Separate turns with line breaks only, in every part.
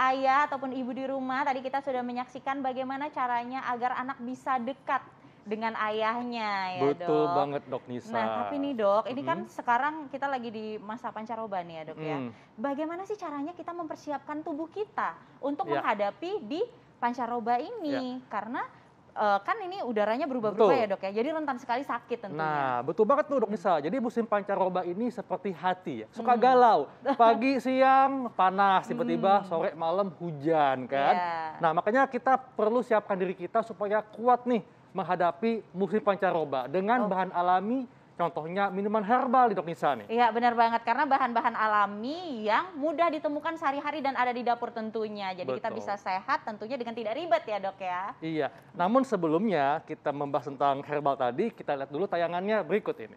ayah ataupun ibu di rumah, tadi kita sudah menyaksikan bagaimana caranya agar anak bisa dekat dengan ayahnya ya
Betul
Dok.
banget Dok Nisa.
Nah tapi nih Dok, ini kan sekarang kita lagi di masa pancaroba nih ya Dok ya. Bagaimana sih caranya kita mempersiapkan tubuh kita untuk menghadapi di pancaroba ini? Karena kan ini udaranya berubah-berubah ya Dok ya, jadi rentan sekali sakit tentunya.
Nah, betul banget tuh Dok Nisa. Jadi musim pancaroba ini seperti hati ya, suka galau. Pagi, siang panas, tiba-tiba sore, malam hujan kan. Nah, makanya kita perlu siapkan diri kita supaya kuat nih menghadapi musim pancaroba dengan bahan alami. Contohnya minuman herbal di Dok Nisa nih.
Iya benar banget, karena bahan-bahan alami yang mudah ditemukan sehari-hari dan ada di dapur tentunya. Jadi kita bisa sehat tentunya dengan tidak ribet ya Dok ya.
Iya, namun sebelumnya kita membahas tentang herbal tadi, kita lihat dulu tayangannya berikut ini.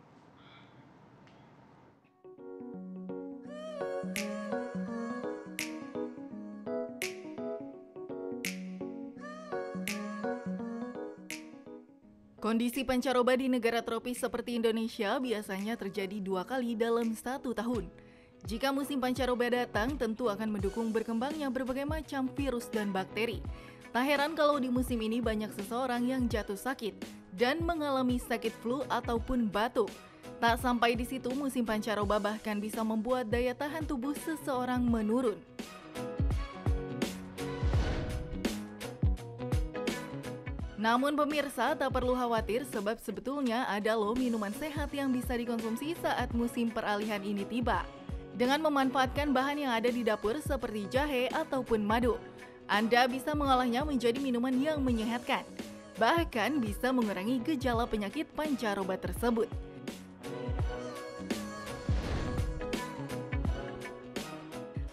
Kondisi pancaroba di negara tropis seperti Indonesia biasanya terjadi 2 kali dalam 1 tahun. Jika musim pancaroba datang, tentu akan mendukung berkembangnya berbagai macam virus dan bakteri. Tak heran kalau di musim ini banyak seseorang yang jatuh sakit dan mengalami sakit flu ataupun batuk. Tak sampai di situ, musim pancaroba bahkan bisa membuat daya tahan tubuh seseorang menurun. Namun pemirsa tak perlu khawatir sebab sebetulnya ada loh minuman sehat yang bisa dikonsumsi saat musim peralihan ini tiba. Dengan memanfaatkan bahan yang ada di dapur seperti jahe ataupun madu, Anda bisa mengolahnya menjadi minuman yang menyehatkan. Bahkan bisa mengurangi gejala penyakit pancaroba tersebut.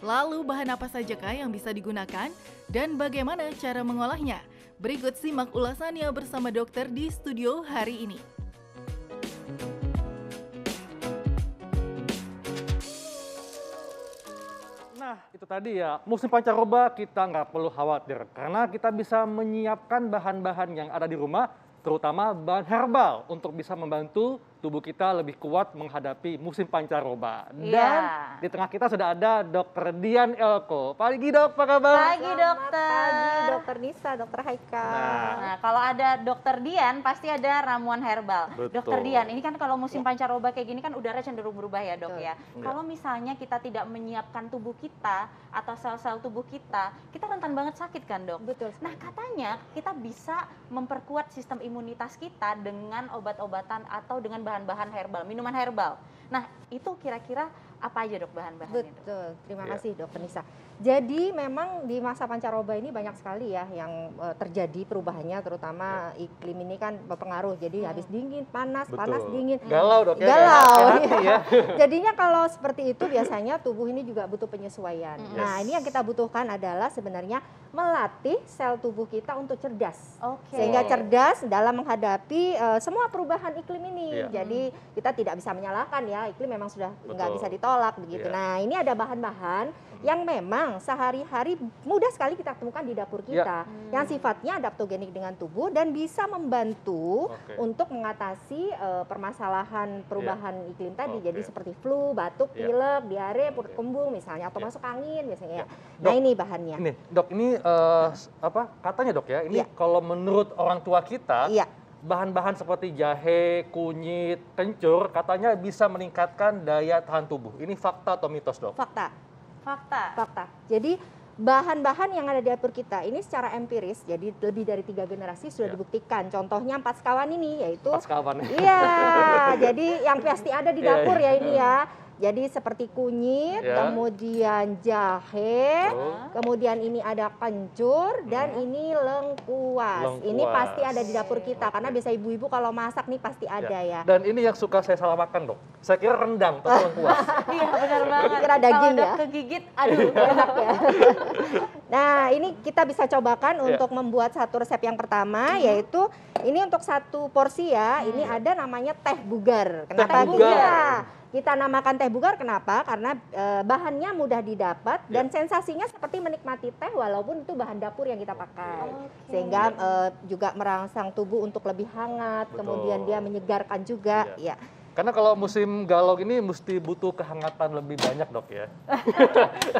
Lalu bahan apa sajakah yang bisa digunakan dan bagaimana cara mengolahnya? Berikut simak ulasannya bersama dokter di studio hari ini.
Nah, itu tadi ya, musim pancaroba kita nggak perlu khawatir karena kita bisa menyiapkan bahan-bahan yang ada di rumah, terutama bahan herbal untuk bisa membantu tubuh kita lebih kuat menghadapi musim pancaroba. Dan di tengah kita sudah ada Dr. Dian Elko. Pagi Dok, apa kabar?
Pagi dokter.
Pagi Dokter Nisa, Dokter Haika.
Nah, kalau ada Dokter Dian pasti ada ramuan herbal.
Betul.
Dokter Dian, ini kan kalau musim pancaroba kayak gini kan udara cenderung berubah ya Dok ya.
Ya.
Kalau misalnya kita tidak menyiapkan tubuh kita atau sel-sel tubuh kita rentan banget sakit kan Dok?
Betul.
Nah katanya kita bisa memperkuat sistem imunitas kita dengan obat-obatan atau dengan bahan-bahan herbal, minuman herbal. Nah itu kira-kira apa aja Dok bahan-bahannya?
Betul, terima kasih Dokter Nisa. Jadi memang di masa pancaroba ini banyak sekali ya yang terjadi perubahannya, terutama iklim ini kan berpengaruh. Jadi habis dingin, panas, panas, dingin.
Galau Dok ya.
Galau.
Ya.
Jadinya kalau seperti itu biasanya tubuh ini juga butuh penyesuaian. Nah ini yang kita butuhkan adalah sebenarnya melatih sel tubuh kita untuk cerdas. Sehingga cerdas dalam menghadapi semua perubahan iklim ini. Jadi kita tidak bisa menyalahkan ya, iklim memang sudah nggak bisa ditolak begitu. Nah ini ada bahan-bahan yang memang sehari-hari mudah sekali kita temukan di dapur kita, yang sifatnya adaptogenik dengan tubuh dan bisa membantu untuk mengatasi permasalahan perubahan iklim tadi. Jadi seperti flu, batuk, pilek, diare, perut kembung misalnya, atau masuk angin biasanya. Nah ini bahannya.
Ini Dok, ini apa katanya Dok ya? Ini kalau menurut orang tua kita, bahan-bahan seperti jahe, kunyit, kencur katanya bisa meningkatkan daya tahan tubuh. Ini fakta atau mitos Dok?
Fakta.
Fakta.
Jadi bahan-bahan yang ada di dapur kita ini secara empiris, jadi lebih dari 3 generasi sudah dibuktikan. Contohnya 4 sekawan ini, yaitu
4 sekawan.
Iya, jadi yang pasti ada di dapur ya ini ya. Jadi seperti kunyit, kemudian jahe, kemudian ini ada kencur, dan ini lengkuas. Ini pasti ada di dapur kita, karena biasa ibu-ibu kalau masak nih pasti ada ya.
Dan ini yang suka saya salah makan Dok. Saya kira rendang, tapi lengkuas.
Iya benar banget.
Kira daging
kalau
ya.
kegigit, aduh
Enak ya. Nah ini kita bisa cobakan untuk membuat satu resep yang pertama, yaitu ini untuk 1 porsi ya. Ini ada namanya teh bugar. Kenapa kita namakan teh bugar? Kenapa? Karena bahannya mudah didapat dan sensasinya seperti menikmati teh walaupun itu bahan dapur yang kita pakai. Sehingga juga merangsang tubuh untuk lebih hangat, kemudian dia menyegarkan juga. Ya.
Karena kalau musim galau ini mesti butuh kehangatan lebih banyak, Dok ya.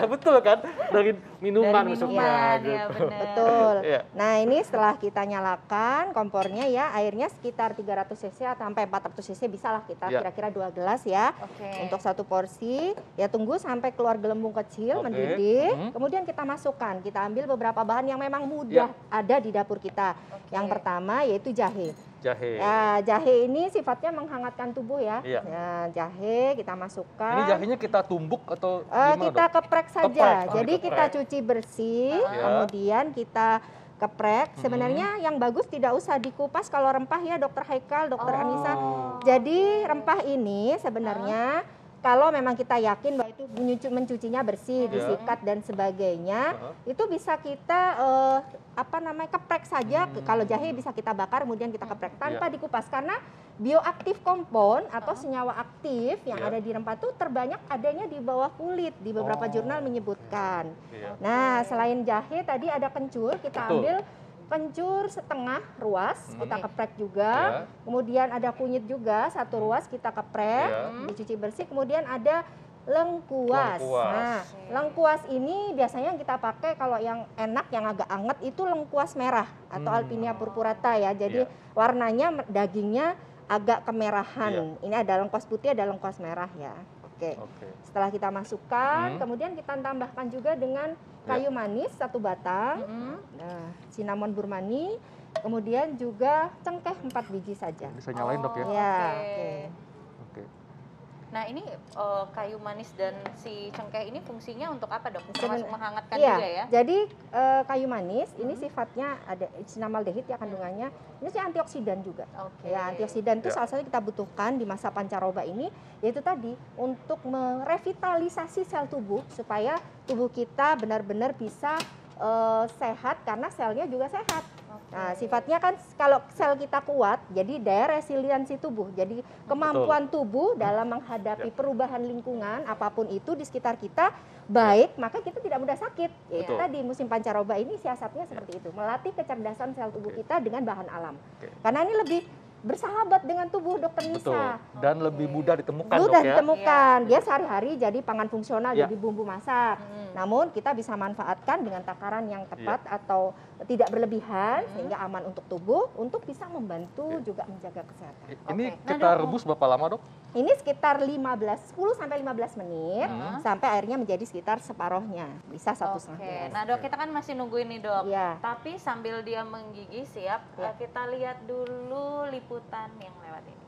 Betul kan? Dari minuman
ya,
gitu.
Betul. Ya. Nah, ini setelah kita nyalakan kompornya ya, airnya sekitar 300 cc atau sampai 400 cc bisa lah kita kira-kira 2 gelas ya. Untuk satu porsi. Ya tunggu sampai keluar gelembung kecil mendidih. Kemudian kita masukkan. Kita ambil beberapa bahan yang memang mudah ada di dapur kita. Yang pertama yaitu jahe.
Jahe.
Ya, jahe ini sifatnya menghangatkan tubuh ya. Ya, jahe kita masukkan.
Ini jahenya kita tumbuk atau gimana,
kita keprek saja. Jadi
keprek.
kita cuci bersih, kemudian kita keprek. Sebenarnya yang bagus tidak usah dikupas kalau rempah ya, Dokter Haikal, Dokter Anissa. Jadi rempah ini sebenarnya kalau memang kita yakin bahwa itu mencucinya bersih, disikat dan sebagainya, itu bisa kita keprek saja. Kalau jahe bisa kita bakar kemudian kita keprek tanpa dikupas, karena bioaktif kompon atau senyawa aktif yang ada di rempah itu terbanyak adanya di bawah kulit, di beberapa jurnal menyebutkan. Nah, selain jahe tadi ada kencur, kita ambil kencur setengah ruas, kita keprek juga. Kemudian ada kunyit juga, 1 ruas kita keprek, dicuci bersih. Kemudian ada lengkuas. Nah, lengkuas ini biasanya yang kita pakai kalau yang enak, yang agak anget itu lengkuas merah atau Alpinia purpurata ya. Jadi warnanya, dagingnya agak kemerahan. Ini ada lengkuas putih, ada lengkuas merah ya. Oke. Setelah kita masukkan, kemudian kita tambahkan juga dengan kayu manis 1 batang, cinnamon burmani, kemudian juga cengkeh 4 biji saja.
Bisa nyalain, Dok ya?
Ya.
Nah, ini kayu manis dan si cengkeh ini fungsinya untuk apa, Dok? Termasuk menghangatkan juga ya?
Jadi kayu manis ini sifatnya ada cinamaldehid ya kandungannya. Ini sih antioksidan juga. Ya, antioksidan itu salah satu kita butuhkan di masa pancaroba ini, yaitu tadi untuk merevitalisasi sel tubuh supaya tubuh kita benar-benar bisa sehat, karena selnya juga sehat. Nah, sifatnya kan kalau sel kita kuat, jadi daya resiliensi tubuh. Jadi kemampuan tubuh dalam menghadapi perubahan lingkungan apapun itu di sekitar kita baik, maka kita tidak mudah sakit. Yaitu tadi musim pancaroba ini siasatnya seperti itu, melatih kecerdasan sel tubuh kita dengan bahan alam. Karena ini lebih bersahabat dengan tubuh, Dokter Nisa.
Dan lebih mudah ditemukan,
mudah ditemukan. Dia sehari-hari jadi pangan fungsional, jadi bumbu masak. Namun kita bisa manfaatkan dengan takaran yang tepat atau tidak berlebihan sehingga aman untuk tubuh, untuk bisa membantu juga menjaga kesehatan.
Ini kita rebus berapa lama, Dok?
Ini sekitar 10 sampai 15 menit sampai airnya menjadi sekitar separohnya. Bisa 1,5 gelas.
Nah, Dok, kita kan masih nungguin nih, Dok. Tapi sambil dia menggigih siap, kita lihat dulu liputan yang lewat ini.